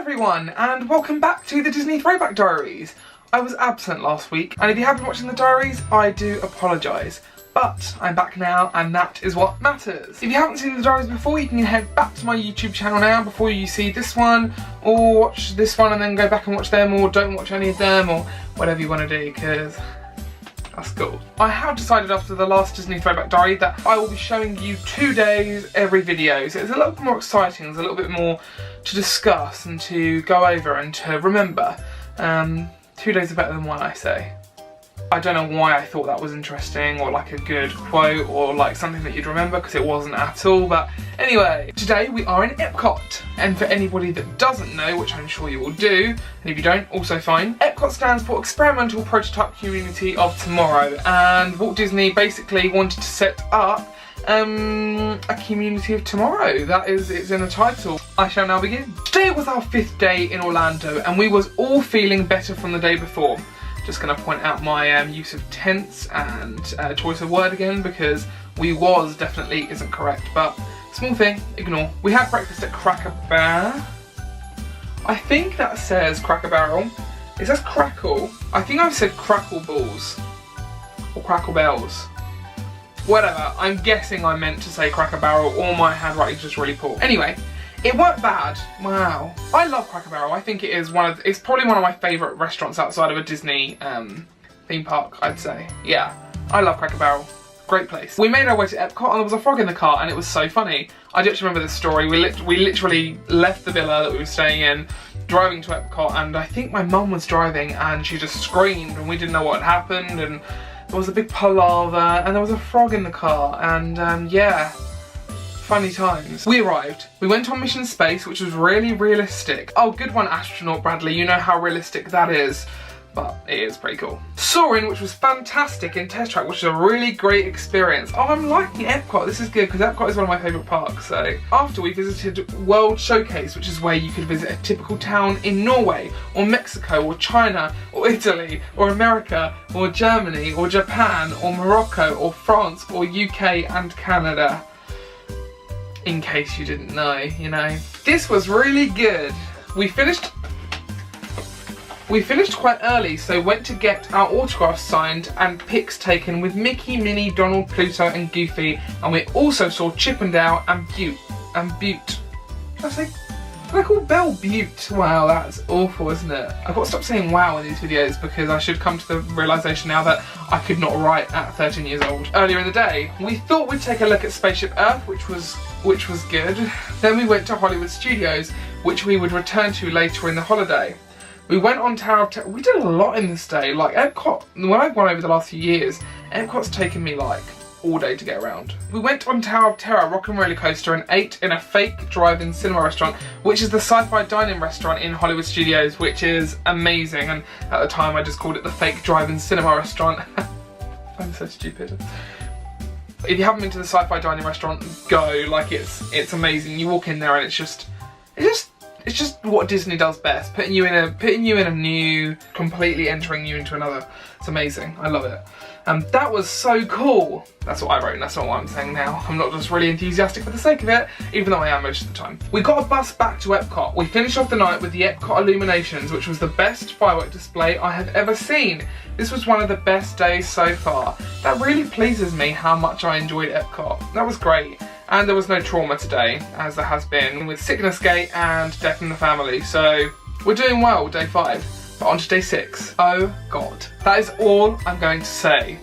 everyone, and welcome back to the Disney Throwback Diaries. I was absent last week, and if you have been watching the diaries, I do apologise. But I'm back now, and that is what matters. If you haven't seen the diaries before, you can head back to my YouTube channel now before you see this one, or watch this one and then go back and watch them, or don't watch any of them, or whatever you want to do, because that's cool. I have decided after the last Disney Throwback Diary that I will be showing you 2 days every video, so it's a little bit more exciting, there's a little bit more to discuss and to go over and to remember. 2 days are better than one, I say. I don't know why I thought that was interesting or like a good quote or like something that you'd remember, because it wasn't at all. But anyway, today we are in Epcot, and for anybody that doesn't know, which I'm sure you will do, and if you don't, also fine, Epcot stands for Experimental Prototype Community of Tomorrow, and Walt Disney basically wanted to set up a community of tomorrow. That is, it's in the title. I shall now begin. Today was our 5th day in Orlando, and we was all feeling better from the day before. Just going to point out my use of tense and choice of word again, because we was definitely isn't correct, but small thing, ignore. We had breakfast at Cracker Barrel. I think that says Cracker Barrel. It says Crackle. I think I've said Crackle Balls or Crackle Bells. Whatever, I'm guessing I meant to say Cracker Barrel, or my handwriting's just really poor. Anyway, it weren't bad. Wow. I love Cracker Barrel. I think it is it's probably one of my favourite restaurants outside of a Disney theme park, I'd say. Yeah, I love Cracker Barrel. Great place. We made our way to Epcot, and there was a frog in the car, and it was so funny. I do actually remember this story. We literally left the villa that we were staying in, driving to Epcot, and I think my mum was driving, and she just screamed, and we didn't know what had happened, and there was a big palaver, and there was a frog in the car, and yeah. Funny times. We arrived. We went on Mission Space, which was really realistic. Oh, good one, Astronaut Bradley. You know how realistic that is. But it is pretty cool. Soarin', which was fantastic in Test Track, which is a really great experience. Oh, I'm liking Epcot. This is good, because Epcot is one of my favourite parks. So after, we visited World Showcase, which is where you could visit a typical town in Norway, or Mexico, or China, or Italy, or America, or Germany, or Japan, or Morocco, or France, or UK and Canada. In case you didn't know, you know. This was really good. We finished quite early, so went to get our autographs signed and pics taken with Mickey, Minnie, Donald, Pluto and Goofy, and we also saw Chip and Dale and Butte. Did I call Belle Butte? Wow, that's awful, isn't it? I've got to stop saying wow in these videos, because I should come to the realisation now that I could not write at 13 years old. Earlier in the day, we thought we'd take a look at Spaceship Earth, which was good. Then we went to Hollywood Studios, which we would return to later in the holiday. We went on Tower of Terror. We did a lot in this day. Like Epcot, when I've gone over the last few years, Epcot's taken me like all day to get around. We went on Tower of Terror Rock and Roller Coaster and ate in a fake drive-in cinema restaurant, which is the sci-fi dining restaurant in Hollywood Studios, which is amazing. And at the time I just called it the fake drive-in cinema restaurant. I'm so stupid. If you haven't been to the sci-fi dining restaurant, go. Like it's amazing. You walk in there and it's just what Disney does best, putting you in a new, completely entering you into another. It's amazing. I love it. That was so cool. That's what I wrote, and that's not what I'm saying now. I'm not just really enthusiastic for the sake of it, even though I am most of the time. We got a bus back to Epcot. We finished off the night with the Epcot Illuminations, which was the best firework display I have ever seen. This was one of the best days so far. That really pleases me how much I enjoyed Epcot. That was great. And there was no trauma today, as there has been with Sickness Gate and Death in the Family. So we're doing well, day 5. But on to day 6. Oh God. That is all I'm going to say.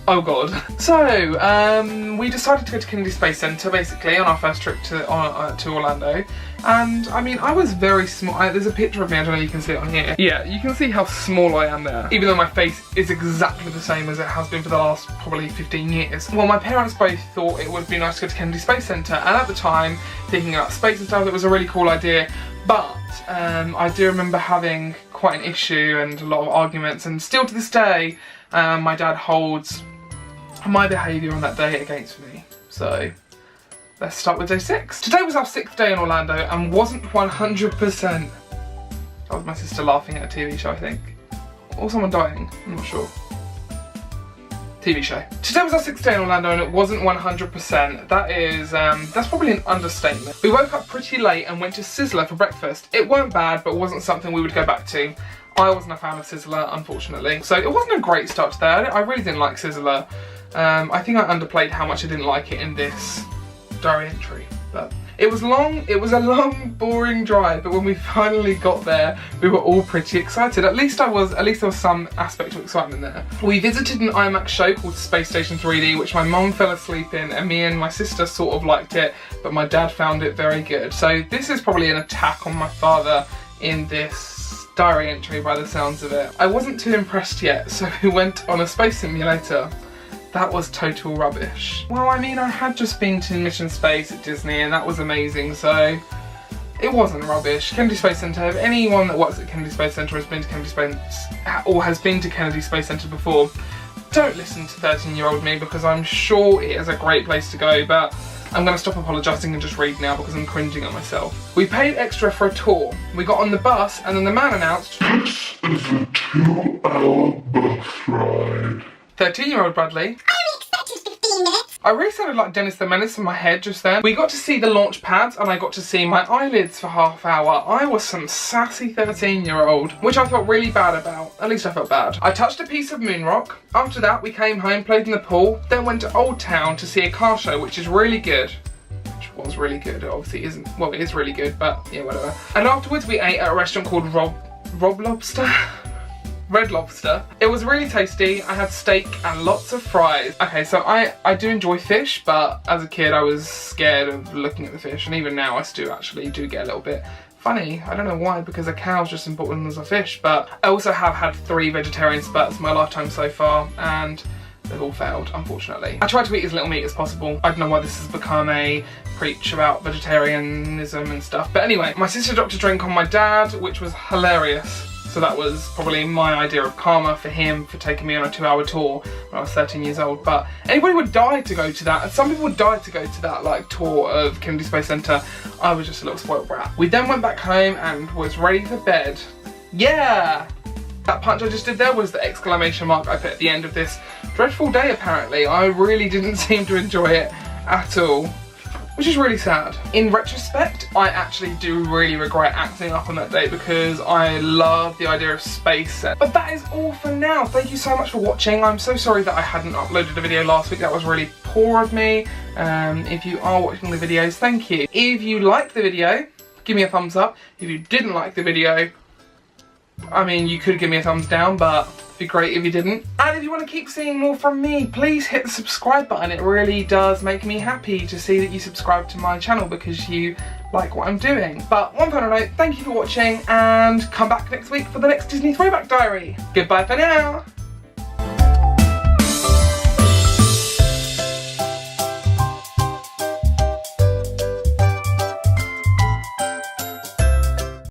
Oh God. So, we decided to go to Kennedy Space Center basically on our first trip to Orlando. And I mean, I was very small. There's a picture of me, I don't know if you can see it on here. Yeah, you can see how small I am there. Even though my face is exactly the same as it has been for the last probably 15 years. Well, my parents both thought it would be nice to go to Kennedy Space Center. And at the time, thinking about space and stuff, it was a really cool idea. But I do remember having quite an issue and a lot of arguments, and still to this day, my dad holds my behaviour on that day against me. So let's start with day 6. Today was our 6th day in Orlando and wasn't 100%. That was my sister laughing at a TV show, I think. Or someone dying, I'm not sure. TV show. Today was our 6th day in Orlando and it wasn't 100%. That's probably an understatement. We woke up pretty late and went to Sizzler for breakfast. It weren't bad, but wasn't something we would go back to. I wasn't a fan of Sizzler, unfortunately. So it wasn't a great start to the day. I really didn't like Sizzler. I think I underplayed how much I didn't like it in this diary entry. But it was long, it was a long, boring drive, but when we finally got there, we were all pretty excited. At least there was some aspect of excitement there. We visited an IMAX show called Space Station 3D, which my mum fell asleep in, and me and my sister sort of liked it, but my dad found it very good. So this is probably an attack on my father in this diary entry by the sounds of it. I wasn't too impressed yet, so we went on a space simulator. That was total rubbish. Well, I mean, I had just been to Mission Space at Disney and that was amazing, so it wasn't rubbish. Kennedy Space Center, if anyone that works at Kennedy Space Center has been to Kennedy Space Center before, don't listen to 13-year-old me because I'm sure it is a great place to go, but I'm gonna stop apologising and just read now because I'm cringing at myself. We paid extra for a tour. We got on the bus and then the man announced, "This is a 2-hour bus ride." 13-year-old Bradley. I only expected 15 minutes. I really sounded like Dennis the Menace in my head just then. We got to see the launch pads and I got to see my eyelids for half hour. I was some sassy 13-year-old, which I felt really bad about. At least I felt bad. I touched a piece of moon rock. After that, we came home, played in the pool, then went to Old Town to see a car show, which is really good. Which was really good. It obviously isn't, well, it is really good, but yeah, whatever. And afterwards, we ate at a restaurant called Rob Lobster? Red Lobster. It was really tasty. I had steak and lots of fries. Okay, so I do enjoy fish, but as a kid I was scared of looking at the fish, and even now I still actually do get a little bit funny. I don't know why, because a cow's just important as a fish, but I also have had 3 vegetarian spurts in my lifetime so far, and they've all failed, unfortunately. I try to eat as little meat as possible. I don't know why this has become a preach about vegetarianism and stuff, but anyway, my sister dropped a drink on my dad, which was hilarious. So that was probably my idea of karma for him for taking me on a 2-hour tour when I was 13 years old. But anybody would die to go to that. And some people would die to go to that like tour of Kennedy Space Center. I was just a little spoiled brat. We then went back home and was ready for bed. Yeah! That punch I just did there was the exclamation mark I put at the end of this dreadful day apparently. I really didn't seem to enjoy it at all, which is really sad. In retrospect, I actually do really regret acting up on that day because I love the idea of space. But that is all for now. Thank you so much for watching. I'm so sorry that I hadn't uploaded a video last week. That was really poor of me. If you are watching the videos, thank you. If you liked the video, give me a thumbs up. If you didn't like the video, I mean, you could give me a thumbs down, but it'd be great if you didn't. And if you want to keep seeing more from me, please hit the subscribe button. It really does make me happy to see that you subscribe to my channel because you like what I'm doing. But one final note, thank you for watching and come back next week for the next Disney Throwback Diary. Goodbye for now.